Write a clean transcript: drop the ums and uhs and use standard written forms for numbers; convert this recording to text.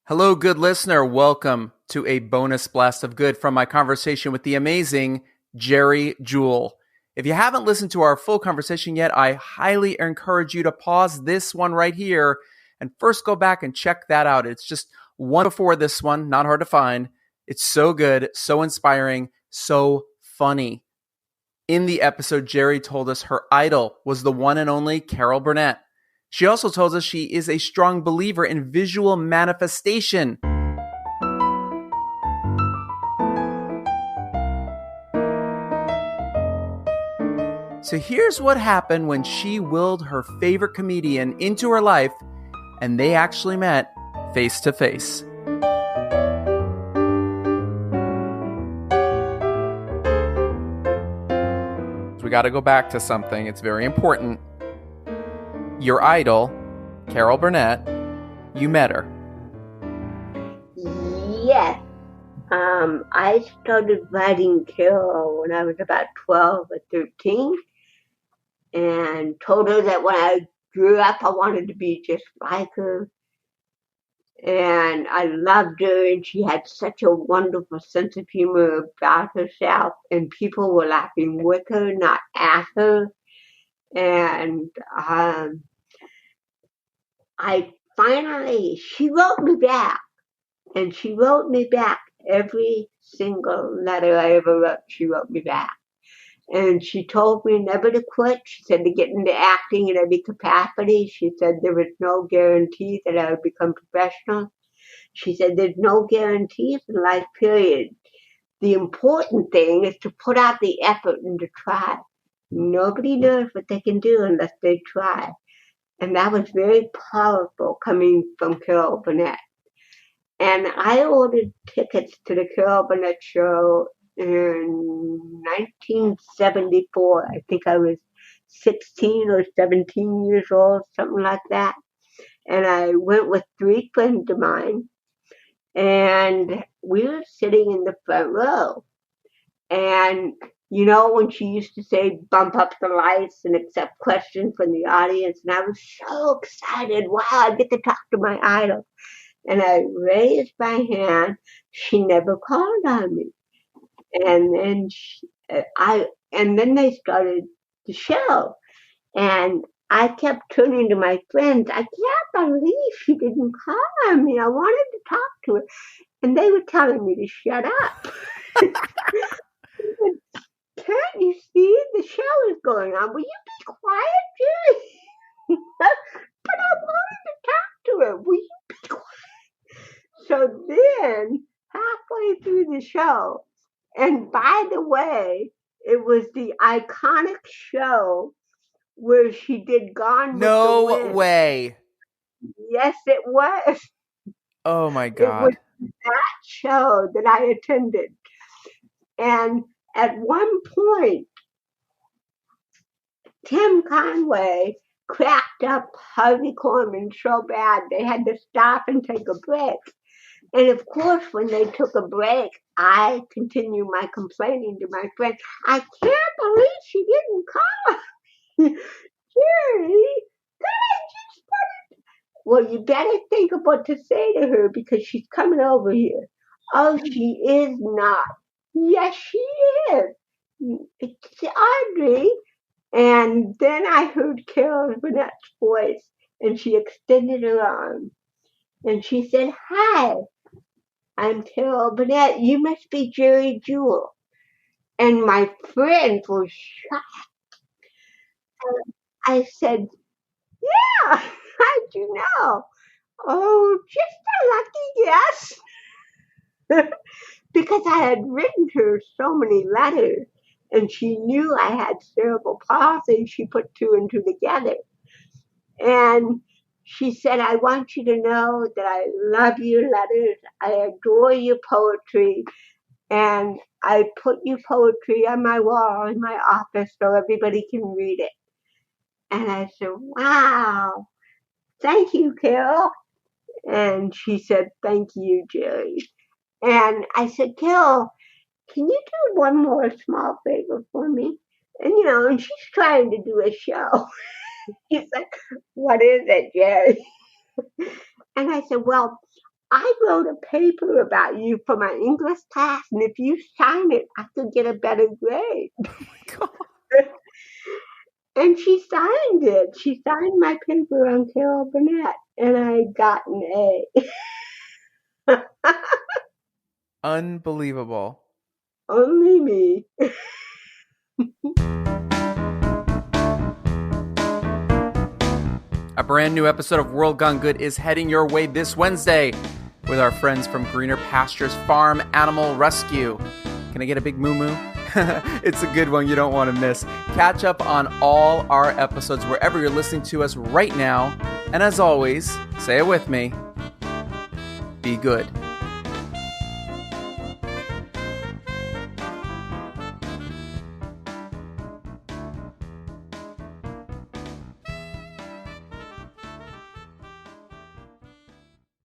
Hello, good listener. Welcome to a bonus blast of good from my conversation with the amazing Geri Jewell. If you haven't listened to our full conversation yet, I highly encourage you to pause this one right here and first go back and check that out. It's just one before this one, not hard to find. It's so good, so inspiring, so funny. In the episode, Geri told us her idol was the one and only Carol Burnett. She also tells us she is a strong believer in visual manifestation. So here's what happened when she willed her favorite comedian into her life and they actually met face to face. We got to go back to something. It's very important. Your idol, Carol Burnett, you met her. Yes. I started writing Carol when I was about 12 or 13 and told her that when I grew up, I wanted to be just like her. And I loved her, and she had such a wonderful sense of humor about herself, and people were laughing with her, not at her. And she wrote me back, and she wrote me back every single letter I ever wrote. She wrote me back, and she told me never to quit. She said to get into acting in every capacity. She said there was no guarantee that I would become professional. She said there's no guarantees in life, period. The important thing is to put out the effort and to try. Nobody knows what they can do unless they try. And that was very powerful coming from Carol Burnett. And I ordered tickets to the Carol Burnett show in 1974. I think I was 16 or 17 years old, something like that. And I went with 3 friends of mine. And we were sitting in the front row. And you know, when she used to say, bump up the lights and accept questions from the audience. And I was so excited. Wow, I get to talk to my idol. And I raised my hand. She never called on me. And then they started the show. And I kept turning to my friends. I can't believe she didn't call on me. I wanted to talk to her. And they were telling me to shut up. Can't you see the show is going on? Will you be quiet, Geri? But I wanted to talk to her. Will you be quiet? So then, halfway through the show, and by the way, it was the iconic show where she did Gone with the Wind. No way. Yes, it was. Oh my God. It was that show that I attended. And at one point, Tim Conway cracked up Harvey Korman so bad they had to stop and take a break. And of course, when they took a break, I continued my complaining to my friend. I can't believe she didn't call me. Geri, well, you better think of what to say to her because she's coming over here. Oh, she is not. Yes, she is. It's Audrey. And then I heard Carol Burnett's voice, and she extended her arm. And she said, hi, I'm Carol Burnett. You must be Geri Jewell. And my friend was shocked. I said, yeah, how'd you know? Oh, just a lucky guess. Because I had written her so many letters, and she knew I had cerebral palsy. She put 2 and 2 together. And she said, I want you to know that I love your letters. I adore your poetry. And I put your poetry on my wall in my office so everybody can read it. And I said, wow, thank you, Carol. And she said, thank you, Geri. And I said, Carol, can you do one more small favor for me? And she's trying to do a show. She's like, what is it, Geri? And I said, well, I wrote a paper about you for my English class, and if you sign it, I could get a better grade. God. And she signed it. She signed my paper on Carol Burnett, and I got an A. Unbelievable. Only me. A brand new episode of World Gone Good is heading your way this Wednesday with our friends from Greener Pastures Farm Animal Rescue. Can I get a big moo-moo? It's a good one you don't want to miss. Catch up on all our episodes wherever you're listening to us right now. And as always, say it with me, be good.